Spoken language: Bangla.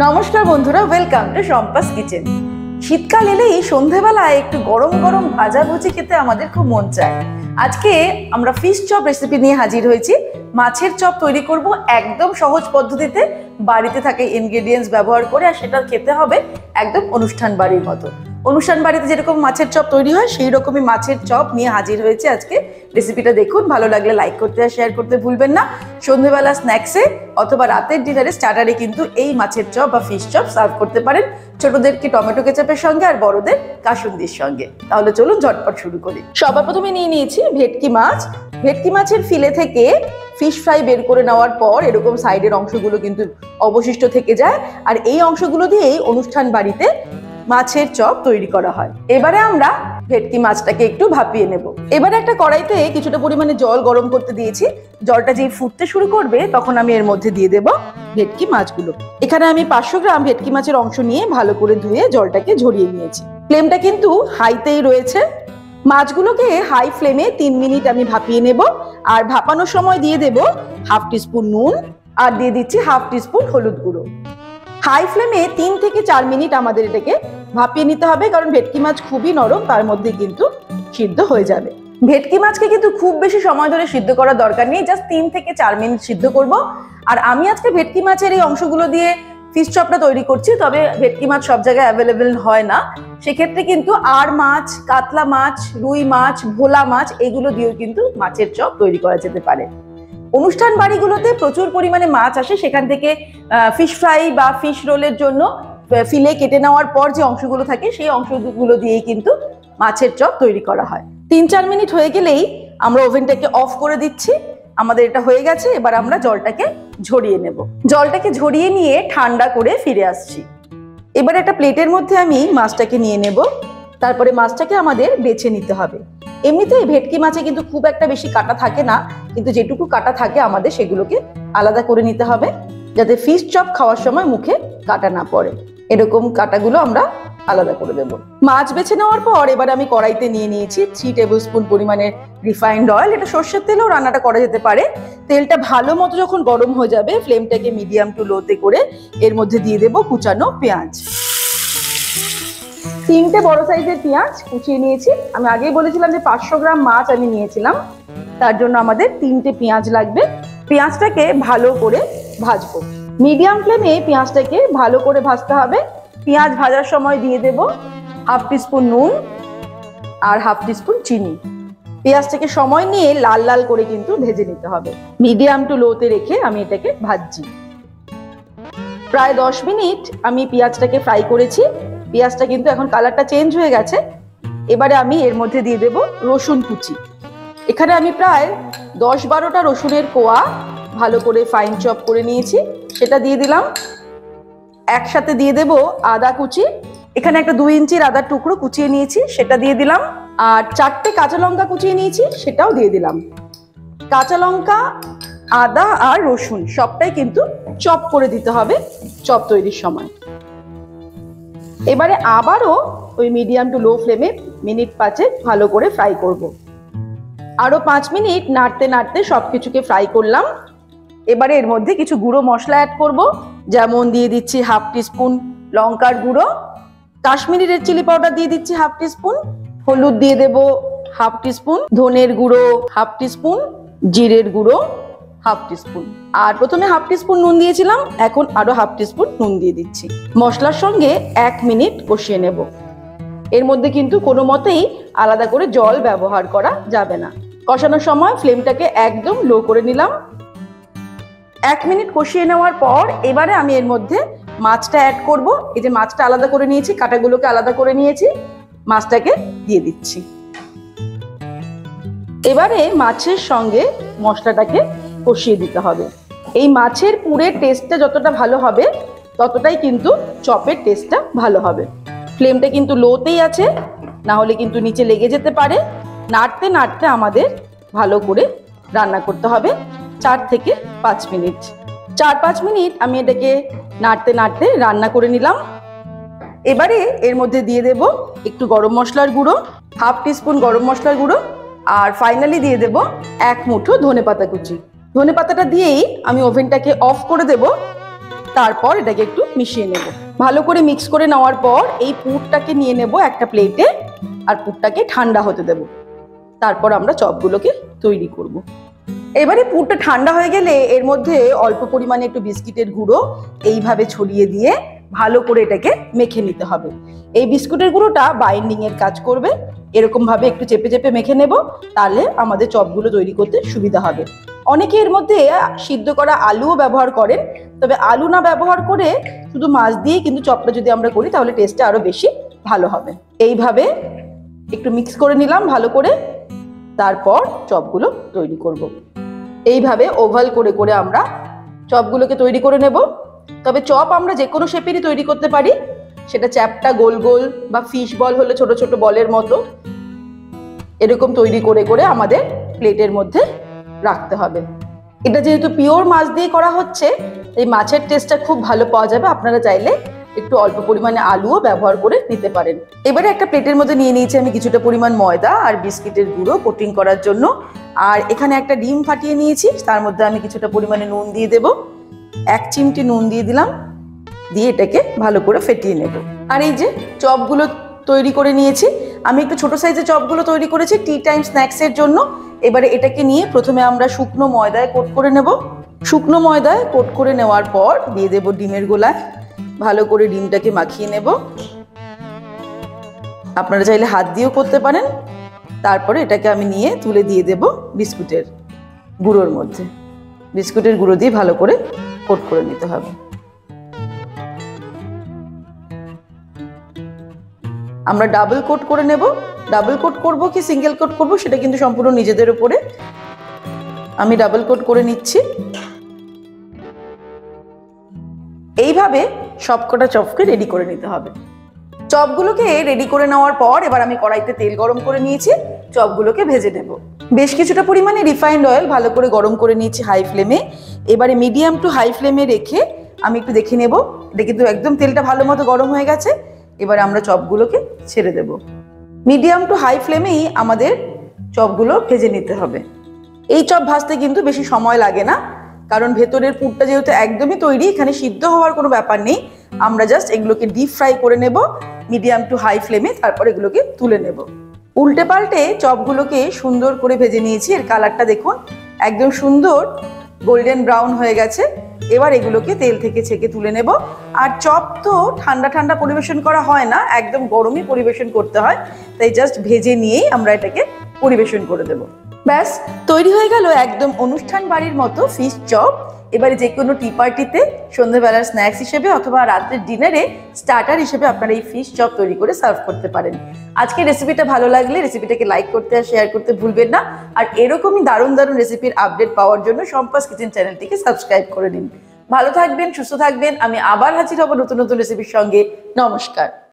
নমস্কার বন্ধুরা, ওয়েলকাম টু সম্পাস কিচেন। শীতকাল এলেই সন্ধেবেলায় একটু গরম গরম ভাজাভুজি খেতে আমাদের খুব মন চায়। আজকে আমরা ফিশ চপ রেসিপি নিয়ে হাজির হয়েছি। মাছের চপ তৈরি করব একদম সহজ পদ্ধতিতে, বাড়িতে থাকা ইনগ্রেডিয়েন্টস ব্যবহার করে, আর সেটা খেতে হবে একদম অনুষ্ঠান বাড়ির মতো। অনুষ্ঠান বাড়িতে যেরকম মাছের চপ তৈরি হয় সেই রকমই মাছের চপ নিয়ে হাজির হয়েছে আজকে। রেসিপিটা দেখুন, ভালো লাগলে লাইক করতে আর শেয়ার করতে ভুলবেন না। সন্ধ্যেবেলা স্ন্যাক্সে অথবা রাতের ডিনারে স্টার্টারে কিন্তু এই মাছের চপ বা ফিশ চপ সার্ভ করতে পারেন, ছোটদেরকে টমেটো কেচাপের সঙ্গে আর বড়দের কাসুন্দির সঙ্গে। তাহলে চলুন ঝটপট শুরু করি। সবার প্রথমে নিয়ে নিয়েছি ভেটকি মাছ। ভেটকি মাছের ফিলে থেকে ফিশ ফ্রাই বের করে নেওয়ার পর এরকম সাইডের অংশগুলো কিন্তু অবশিষ্ট থেকে যায়, আর এই অংশগুলো দিয়েই অনুষ্ঠান বাড়িতে মাছের চপ তৈরি করা হয়। এবারে আমরা ভেটকি মাছটাকে একটু ভাপিয়ে নেব। এবারে একটা কড়াইতে কিছুটা পরিমাণে জল গরম করতে দিয়েছি। জলটা যেই ফুটতে শুরু করবে তখন আমি এর মধ্যে দিয়ে দেব ভেটকি মাছগুলো। এখানে আমি 500 গ্রাম ভেটকি মাছের অংশ নিয়ে ভালো করে ধুয়ে জলটাকে ঝরিয়ে নিয়েছি। ফ্লেমটা কিন্তু হাইতেই রয়েছে। মাছগুলোকে হাই ফ্লেমে 3 মিনিট আমি ভাপিয়ে নেব। আর ভাপানোর সময় দিয়ে দেব হাফ টিস্পুন নুন, আর দিয়ে দিচ্ছি হাফ টিস্পুন হলুদ গুঁড়ো। হাই ফ্লেমে 3 থেকে 4 মিনিট আমাদের এটাকে ভাপিয়ে নিতে হবে, কারণ ভেটকি মাছ খুবই নরম, তার মধ্যে কিন্তু সিদ্ধ হয়ে যাবে। ভেটকি মাছকে কিন্তু খুব বেশি সময় ধরে সিদ্ধ করার দরকার নেই, জাস্ট 3 থেকে 4 মিনিট সিদ্ধ করব। আর আমি আজকে ভেটকি মাছের এই অংশগুলো দিয়ে ফিশ চপটা তৈরি করছি, তবে ভেটকি মাছ সব জায়গায় অ্যাভেলেবেল হয় না। সেক্ষেত্রে কিন্তু আর মাছ, কাতলা মাছ, রুই মাছ, ভোলা মাছ এগুলো দিয়েও কিন্তু মাছের চপ তৈরি করা যেতে পারে। অনুষ্ঠান বাড়িগুলোতে প্রচুর পরিমাণে মাছ আসে, সেখান থেকে ফিশ ফ্রাই বা ফিশ রোলের জন্য ফিলে কেটে নেওয়ার পর যে অংশগুলো থাকে সেই অংশগুলো দিয়েই কিন্তু মাছের চপ তৈরি করা হয়। 3-4 মিনিট হয়ে গেলেই আমরা ওভেনটাকে অফ করে দিচ্ছি। আমাদের এটা হয়ে গেছে। এবার আমরা জলটাকে ঝরিয়ে নেব। জলটাকে ঝরিয়ে নিয়ে ঠান্ডা করে ফিরে আসছি। এবার একটা প্লেটের মধ্যে আমি মাছটাকে নিয়ে নেব। তারপরে মাছটাকে আমাদের বেছে নিতে হবে। এমনিতেই ভেটকি মাছে কিন্তু খুব একটা বেশি কাটা থাকে না, কিন্তু যেটুকু কাটা থাকে আমাদের সেগুলোকে আলাদা করে নিতে হবে, যাতে ফিশ চপ খাওয়ার সময় মুখে কাটা না পড়ে। এরকম কাটাগুলো আমরা আলাদা করে দেব। মাছ বেছে নেওয়ার পর এবার আমি কড়াইতে নিয়ে নিয়েছি 3 টেবিল স্পুন পরিমাণের রিফাইন্ড অয়েল। এটা সর্ষের তেলেও রান্নাটা করা যেতে পারে। তেলটা ভালো মতো যখন গরম হয়ে যাবে, ফ্লেমটাকে মিডিয়াম টু লোতে করে এর মধ্যে দিয়ে দেব কুচানো পেঁয়াজ। 3টে বড় সাইজের পেঁয়াজ কুচিয়ে নিয়েছি। আমি আগেই বলেছিলাম যে 500 গ্রাম মাছ আমি নিয়েছিলাম, তার জন্য আমাদের 3টে পেঁয়াজ লাগবে। পেঁয়াজটাকে ভালো করে ভাজবো। মিডিয়াম ফ্লেমে পেঁয়াজটাকে ভালো করে ভাজতে হবে। পেঁয়াজ ভাজার সময় দিয়ে দেব হাফ টিস্পুন নুন আর হাফ টিস্পুন চিনি। পেঁয়াজটাকে সময় নিয়ে লাল লাল করে কিন্তু ভেজে নিতে হবে। মিডিয়াম টু লোতে রেখে আমি এটাকে ভাজছি। প্রায় 10 মিনিট আমি পেঁয়াজটাকে ফ্রাই করেছি। পেঁয়াজটা কিন্তু এখন কালারটা চেঞ্জ হয়ে গেছে। এবারে আমি এর মধ্যে দিয়ে দেব রসুন কুচি। এখানে আমি প্রায় 10-12টা রসুনের কোয়া ভালো করে ফাইন চপ করে নিয়েছি, সেটা দিয়ে দিলাম। একসাথে দিয়ে দেব আদা কুচি। এখানে একটা 2 ইঞ্চির আদার টুকরো কুচিয়ে নিয়েছি, সেটা দিয়ে দিলাম। আর 4টে কাঁচা লঙ্কা কুচিয়ে নিয়েছি, সেটাও দিয়ে দিলাম। কাঁচা লঙ্কা, আদা আর রসুন সবটাই কিন্তু চপ করে দিতে হবে চপ তৈরির সময়। এবারে আবারও ওই মিডিয়াম টু লো ফ্লেমে মিনিট 5 ভালো করে ফ্রাই করব। আরো 5 মিনিট নাড়তে নাড়তে সবকিছুকে ফ্রাই করলাম। এবারে এর মধ্যে কিছু গুঁড়ো মশলা অ্যাড করব, যেমন দিয়ে দিচ্ছি হাফ টিস্পুন লঙ্কার গুঁড়ো, কাশ্মীরি রেড চিলি পাউডার দিয়ে দিচ্ছি হাফ টিস্পুন, হলুদ দিয়ে দেব হাফ টিস্পুন, ধনের গুঁড়ো হাফ টিস্পুন, জিরের গুঁড়ো হাফ টিস্পুন। আর প্রথমে হাফ টিস্পুন নুন দিয়েছিলাম, এখন আরো হাফ টিস্পুন নুন দিয়ে দিচ্ছি। মশলার সঙ্গে 1 মিনিট কষিয়ে নেব। এর মধ্যে কিন্তু কোনো মতেই আলাদা করে জল ব্যবহার করা যাবে না। কষানোর সময় ফ্লেমটাকে একদম লো করে নিলাম। 1 মিনিট কষিয়ে নেওয়ার পর এবারে আমি এর মধ্যে মাছটা অ্যাড করব। এই যে মাছটা আলাদা করে নিয়েছি, কাঁটাগুলোকে আলাদা করে নিয়েছি, মাছটাকে দিয়ে দিচ্ছি। এবারে মাছের সঙ্গে মশলাটাকে কষিয়ে দিতে হবে। এই মাছের পুরের টেস্টটা যতটা ভালো হবে ততটাই কিন্তু চপের টেস্টটা ভালো হবে। ফ্লেমটা কিন্তু লোতেই আছে, না হলে কিন্তু নিচে লেগে যেতে পারে। নাড়তে নাড়তে আমাদের ভালো করে রান্না করতে হবে 4 থেকে 5 মিনিট। 4-5 মিনিট আমি এটাকে নাড়তে নাড়তে রান্না করে নিলাম। এবারে এর মধ্যে দিয়ে দেব একটু গরম মশলার গুঁড়ো, হাফ টিস্পুন গরম মশলার গুঁড়ো, আর ফাইনালি দিয়ে দেব 1 মুঠো ধনেপাতা কুচি। ধনেপাতাটা দিয়েই আমি ওভেনটাকে অফ করে দেব। তারপর এটাকে একটু মিশিয়ে নেব। ভালো করে মিক্স করে নেওয়ার পর এই পুরটাকে নিয়ে নেব একটা প্লেটে, আর পুরটাকে ঠান্ডা হতে দেব। তারপর আমরা চপগুলোকে তৈরি করব। এবারে পুরটা ঠান্ডা হয়ে গেলে এর মধ্যে অল্প পরিমাণে একটু বিস্কিটের গুঁড়ো এইভাবে ছড়িয়ে দিয়ে ভালো করে এটাকে মেখে নিতে হবে। এই বিস্কুটের গুঁড়োটা বাইন্ডিং এর কাজ করবে। এরকম ভাবে একটু চেপে চেপে মেখে নেব, তাহলে আমাদের চপগুলো তৈরি করতে সুবিধা হবে। অনেকে এর মধ্যে সিদ্ধ করা আলুও ব্যবহার করেন, তবে আলু না ব্যবহার করে শুধু মাছ দিয়ে কিন্তু চপটা যদি আমরা করি তাহলে টেস্টটা আরো বেশি ভালো হবে। এইভাবে একটু মিক্স করে নিলাম ভালো করে, তারপর চপগুলো তৈরি করব। এইভাবে ওভাল করে করে আমরা চপগুলোকে তৈরি করে নেব। তবে চপ আমরা যে কোনো শেপেরই তৈরি করতে পারি, সেটা চ্যাপটা গোল গোল বা ফিশ বল হলে ছোট ছোট বলের মতো এরকম তৈরি করে করে আমাদের প্লেটের মধ্যে রাখতে হবে। এটা যেহেতু পিওর মাছ দিয়ে করা হচ্ছে, এই মাছের টেস্টটা খুব ভালো পাওয়া যাবে। আপনারা চাইলে একটু অল্প পরিমাণে আলুও ব্যবহার করে নিতে পারেন। এবারে একটা প্লেটের মধ্যে নিয়ে নিয়েছি আমি কিছুটা পরিমাণ ময়দা আর বিস্কিটের গুঁড়ো কোটিং করার জন্য। আর এখানে একটা ডিম ফাটিয়ে নিয়েছি, তার মধ্যে আমি কিছুটা পরিমাণে নুন দিয়ে দেব। 1 চিমটি নুন দিয়ে দিলাম, দিয়ে এটাকে ভালো করে ফেটিয়ে নেব। আর এই যে চপগুলো তৈরি করে নিয়েছি, আমি একটু ছোট সাইজের চপগুলো তৈরি করেছি টি টাইম স্ন্যাক্সের জন্য। এবারে এটাকে নিয়ে প্রথমে আমরা শুকনো ময়দায় কোট করে নেব। শুকনো ময়দায় কোট করে নেওয়ার পর দিয়ে দেব ডিমের গোলায়। ভালো করে ডিমটাকে মাখিয়ে নেব। আপনারা চাইলে হাত দিয়েও করতে পারেন। তারপরে এটাকে আমি নিয়ে তুলে দিয়ে দেব বিস্কুটের গুঁড়োর মধ্যে। বিস্কুটের গুঁড়ো দিয়ে ভালো করে কোট করে নিতে হবে। আমরা ডাবল কোট করে নেব। ডাবল কোট করব কি সিঙ্গেল কোট করব সেটা কিন্তু সম্পূর্ণ নিজেদের উপরে। আমি ডাবল কোট করে নিচ্ছি। এইভাবে সবকটা চপকে রেডি করে নিতে হবে। চপগুলোকে রেডি করে নেওয়ার পর এবার আমি কড়াইতে তেল গরম করে নিয়েছি, চপগুলোকে ভেজে নেব। বেশ কিছুটা পরিমাণে রিফাইন্ড অয়েল ভালো করে গরম করে নিয়েছি হাই ফ্লেমে। এবারে মিডিয়াম টু হাই ফ্লেমে রেখে আমি একটু দেখে নেব। এটা কিন্তু একদম তেলটা ভালো মতো গরম হয়ে গেছে। এবার আমরা চপগুলোকে ছেড়ে দেব। মিডিয়াম টু হাই ফ্লেমেই আমাদের চপগুলো ভেজে নিতে হবে। এই চপ ভাজতে কিন্তু বেশি সময় লাগে না, কারণ ভেতরের পুরটা যেহেতু একদমই তৈরি, এখানে সিদ্ধ হওয়ার কোনো ব্যাপার নেই। আমরা জাস্ট এগুলোকে ডিপ ফ্রাই করে নেব মিডিয়াম টু হাই ফ্লেমে, তারপর এগুলোকে তুলে নেব। উল্টে পাল্টে চপগুলোকে সুন্দর করে ভেজে নিয়েছি। এর কালারটা দেখুন, একদম সুন্দর গোল্ডেন ব্রাউন হয়ে গেছে। এবার এগুলোকে তেল থেকে ছেঁকে তুলে নেব। আর চপ তো ঠান্ডা ঠান্ডা পরিবেশন করা হয় না, একদম গরমই পরিবেশন করতে হয়। তাই জাস্ট ভেজে নিয়েই আমরা এটাকে পরিবেশন করে দেব। ব্যাস তৈরি হয়ে গেল একদম অনুষ্ঠান বাড়ির মতো ফিশ চপ। এবারে যে কোনো টি পার্টিতে সন্ধ্যাবেলার স্ন্যাক্স হিসেবে অথবা রাতের ডিনারে স্টার্টার হিসেবে আপনারা এই ফিশ চপ তৈরি করে সার্ভ করতে পারেন। আজকের রেসিপিটা ভালো লাগলে রেসিপিটাকে লাইক করতে আর শেয়ার করতে ভুলবেন না। আর এরকমই দারুণ দারুণ রেসিপির আপডেট পাওয়ার জন্য সম্পাস কিচেন চ্যানেলটিকে সাবস্ক্রাইব করে নিন। ভালো থাকবেন, সুস্থ থাকবেন। আমি আবার হাজির হব নতুন নতুন রেসিপির সঙ্গে। নমস্কার।